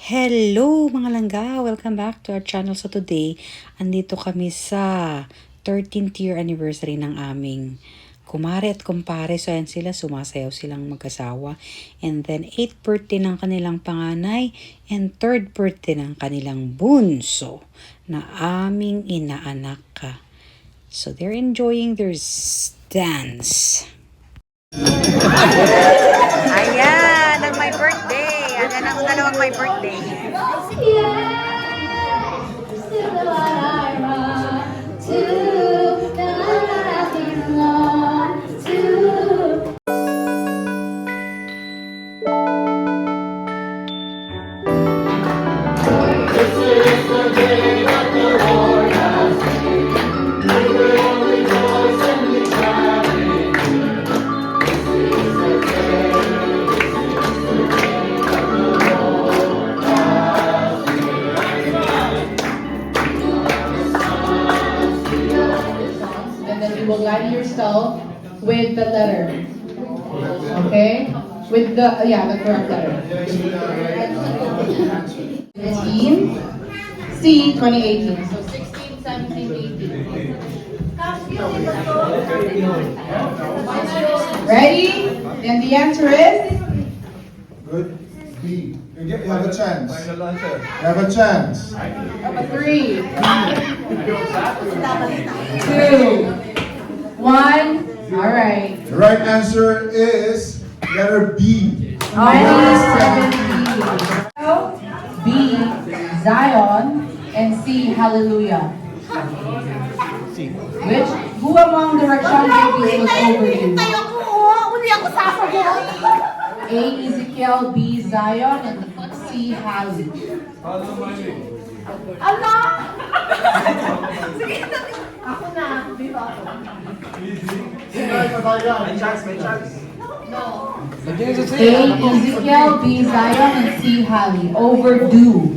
Hello mga langga! Welcome back to our channel. So today, andito kami sa 13th year anniversary ng aming kumare at kumpare. So ayan sila, sumasayaw silang mag-asawa. And then 8th birthday ng kanilang panganay and 3rd birthday ng kanilang bunso na aming inaanak ka. So they're enjoying their dance. Ayan, ang my birthday. Ayan ang dalawang my birthday. You will line yourself with the letter. Okay? With the correct letter. Team C 2018. So 16, 17, 18. Ready? And the answer is? Good. B. You have a chance. You have a chance. 3, 2, 1. All right. The right answer is letter B. 2017. B, Zion, and C, Hallelujah. Who among the Rakshan babies was overdue? A, Ezekiel, B, Zion, and C, Hallelujah. A, Ezekiel, B, Zion, and C, Halley. Overdue.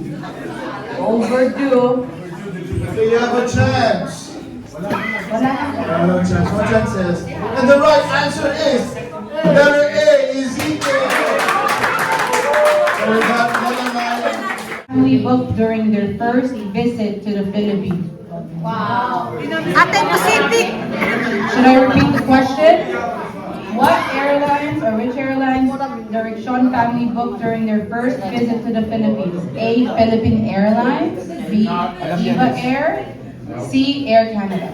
Overdue. So you have a chance. Wala na. No chance. What chance is? And the right answer is letter A, Ezekiel. So we got another line. Family booked during their first visit to the Philippines. Wow. Ate Pacific! Should I repeat the question? What airlines or which airlines the Rickson family booked during their first visit to the Philippines? A, Philippine Airlines, B, Viva Air, C, Air Canada.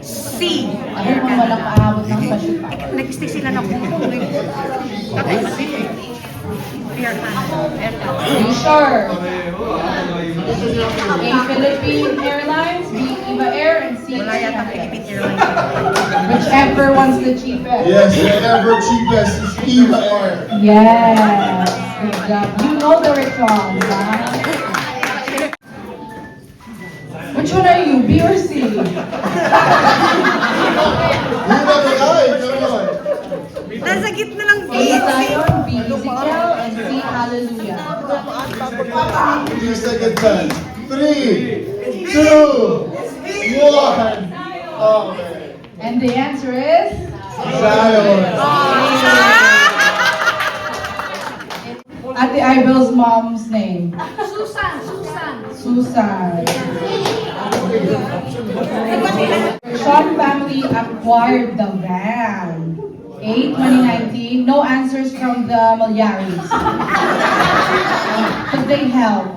C. Ano kung walang aabot ng special power? Nag-stay sila na kung Ate Pacific. Air Canada. Are you sure? A, Philippine Airlines, B, Viva Air, and C, Wala Air yata Canada. Philippine Airlines. Whichever one's the cheapest. Yes, whatever cheapest is Eva Air. Yes. Good job. You know the Rickons, huh? Which one are you, B or C? You got the line, come on. Nasa gitna ng A, Zion, B, Ezekiel, and C, Hallelujah. Give you a second chance. 3, 2, 1. Okay. And the answer is? Zion. Ate Ibel's mom's name. Susan. Sean family acquired the van. A, 2019. No answers from the Malyaris. Could they help?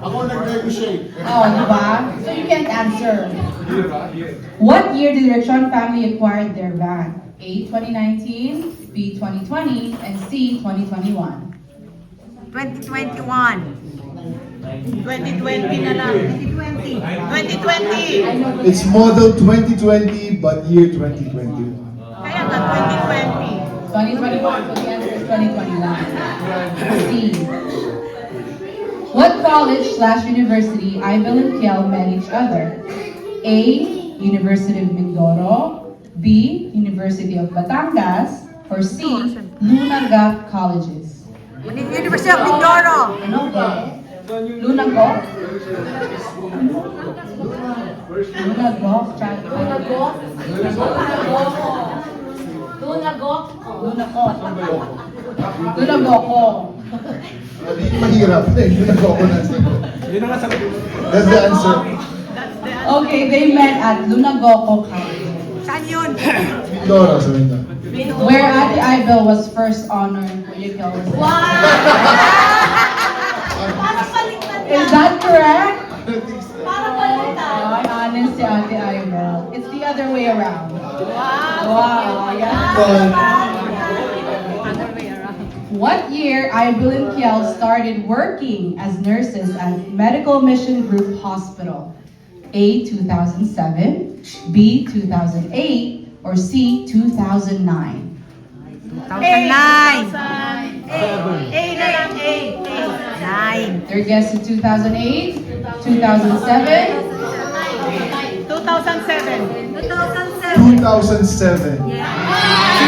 Ako nag-negotiate. Oh, diba? So you can't answer. What year did the Rickson family acquire their van? A, 2019, B, 2020, and C, 2021. 2021. 2020 na lang. 2020. 2020. It's model 2020, but year 2020. Kaya nga 2020. 2021, so the answer is 2021. C. What college/university Ivel and Kiel met each other? A, University of Mindoro, B, University of Batangas, or C, Luna Gap Colleges. University of Mindoro. Ano ba? Luna Gap? Luna Golf Channel. Luna Golf. Luna Golf. Luna Golf. Lunagoko. Hindi mahirap. Hindi nag-ako na. That's the answer. Okay, they met at Lunagoko Cafe, Saan yun? Dora, sabihin na. where Ate Ibel was first honored Kuya Kel was there. Is that correct? Ay, honest si Ate Ibel. It's the other way around. Wow, yeah. Other way around. What year Ibel and Kiel started working as nurses at Medical Mission Group Hospital? A, 2007, B, 2008, or C, 2009? 2009. 8 na lang, 8. 9. Their guess is 2008, 2007. 2007. 2007.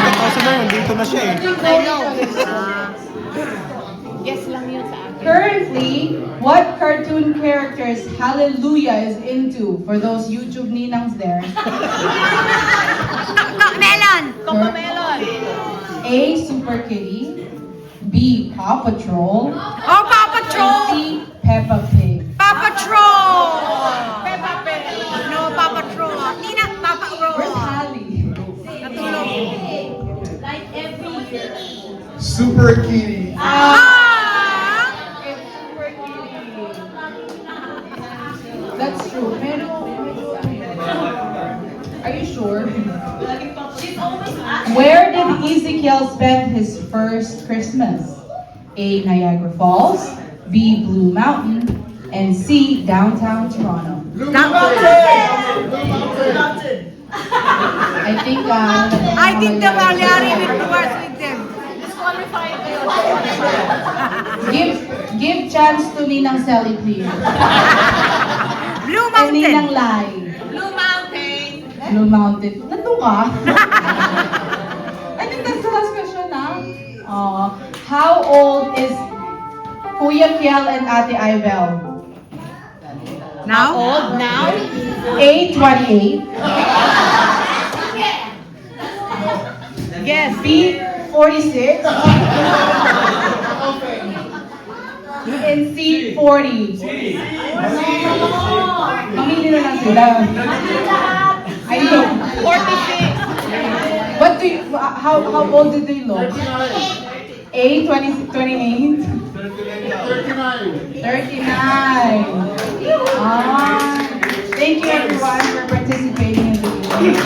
Kasi na yun, dito na siya eh. I know. Guess lang yun sa akin. Currently, what cartoon characters Hallelujah is into for those YouTube ninangs there? Melon. Cocomelon. A, Super Kitty, B, Paw Patrol, Oh, Paw Patrol. C, Peppa Pig. Paw Patrol. Peppa Pig. No, Paw Patrol. Nina, Papa Where's Patrol. Hallie? Natulog. Super Kitty. Ah! It's Super Kitty. That's true. Pero, are you sure? Where did Ezekiel spend his first Christmas? A, Niagara Falls, B, Blue Mountain, and C, downtown Toronto. I think the Balearic was with them. give chance to Ninang Sally, please. Blue And Ninang Mountain. Lai. Blue Mountain. Blue Mountain. Nandun ka? I think that's the last question na. How old is Kuya Kiel and Ate Ibel? Now? Old now? A, 28. Yes. B, 46. And C, 40. Mamili na lang sila. I know. 46. What do you, how old did they look? A, 28? 39. 39. Thank you everyone for participating in the video.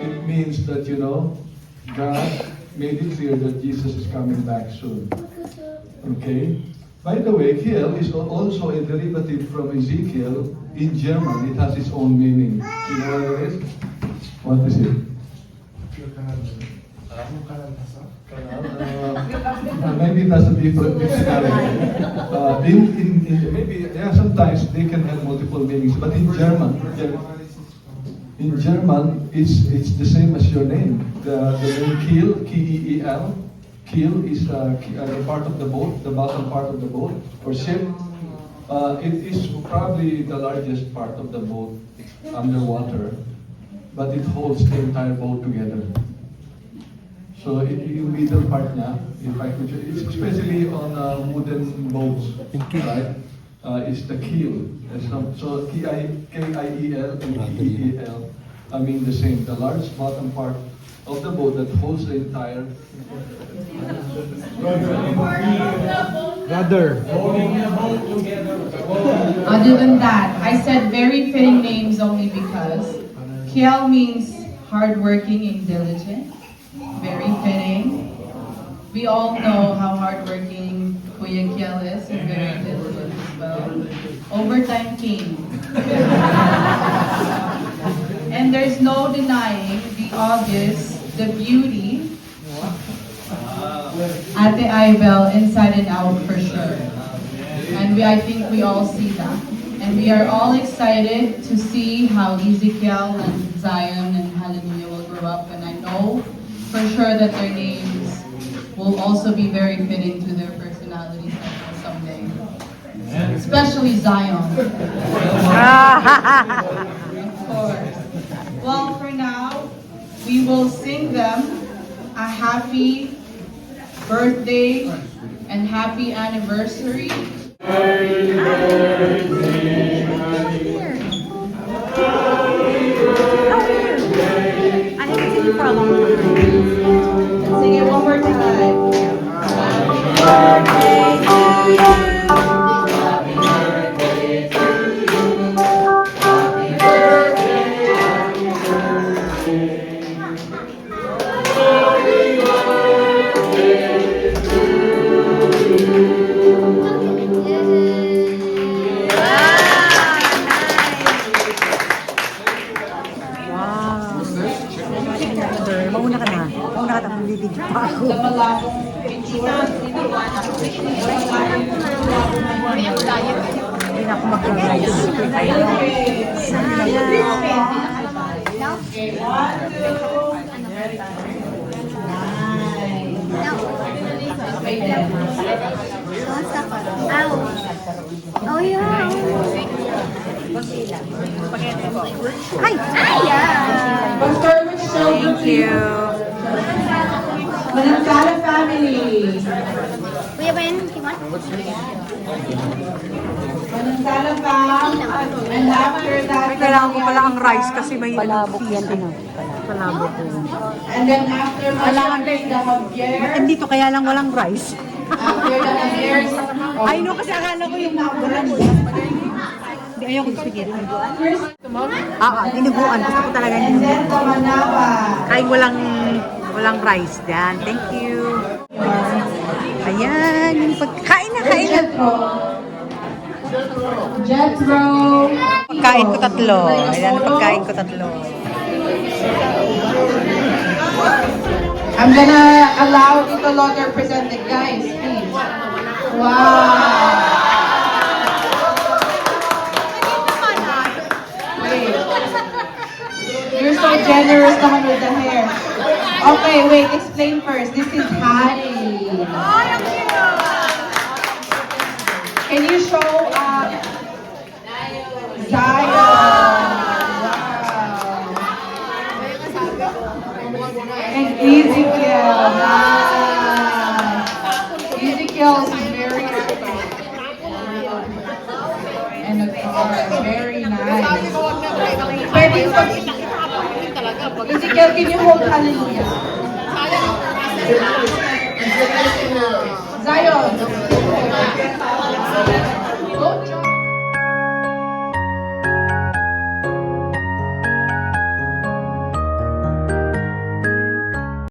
It means that, God made it clear that Jesus is coming back soon. Okay? By the way, Kiel is also a derivative from Ezekiel. In German, it has its own meaning. You know what it is? What is it? Maybe it has a different dictionary. Sometimes they can have multiple meanings, but in German, it's the same as your name. The name Kiel, K-E-E-L. Keel is the part of the boat, the bottom part of the boat or ship. It is probably the largest part of the boat underwater, but it holds the entire boat together. So yung middle part niya, if I could, it's especially on wooden boats, right? Is the keel. So K-I-E-L and K-E-E-L, I mean the same. The large bottom part of the boat that holds the entire. Brother. Other than that, I said very fitting names only because Kiel means hardworking and diligent. Very fitting. We all know how hardworking Kuya Kiel is and very diligent as well. Overtime king. And there's no denying the obvious, the beauty. Ate Ibel, inside and out for sure. And I think we all see that. And we are all excited to see how Ezekiel and Zion and Hallelujah will grow up. And I know for sure that their names will also be very fitting to their personalities someday. Especially Zion. Of course. Well, for now, we will sing them a happy birthday and happy anniversary. I haven't seen you for a long time. Let's sing it one more time. Mauna ka na. Mauna ka na. Bibigyan pa ako. Sa malabong picture. Hindi na ako mag-rice. Okay, 1, 2. Oh yeah. Hi! Pastor, which children? Thank you. Manantala family. Kuya Ben, you want? Manantala fam. And after that, Kailangan ko pala ang rice kasi may palabok yan. Palabok yan. And then after Javier, the Javier. Andito kaya lang walang rice. After the Javier. Ay no, kasi akala ko yung walang. Hindi, ayoko yung spaghetti. Dinuguan. Gusto ko talaga And then the Manawa. Kahit walang rice. Yan. Thank you. Ayan. Yung pagkain na. Kain na. Jethro. Pagkain ko 3. Ayan. Pagkain ko 3. I'm gonna allow Tito Logger present it, guys, please. Wow. Wait. You're so generous naman with the hair. Okay, wait, explain first. This is Hari. Can you show Zion? And Ezekiel. Ezekiel is very and a car, very nice. Pwede Ezekiel, can you hold hallelujah? Zion.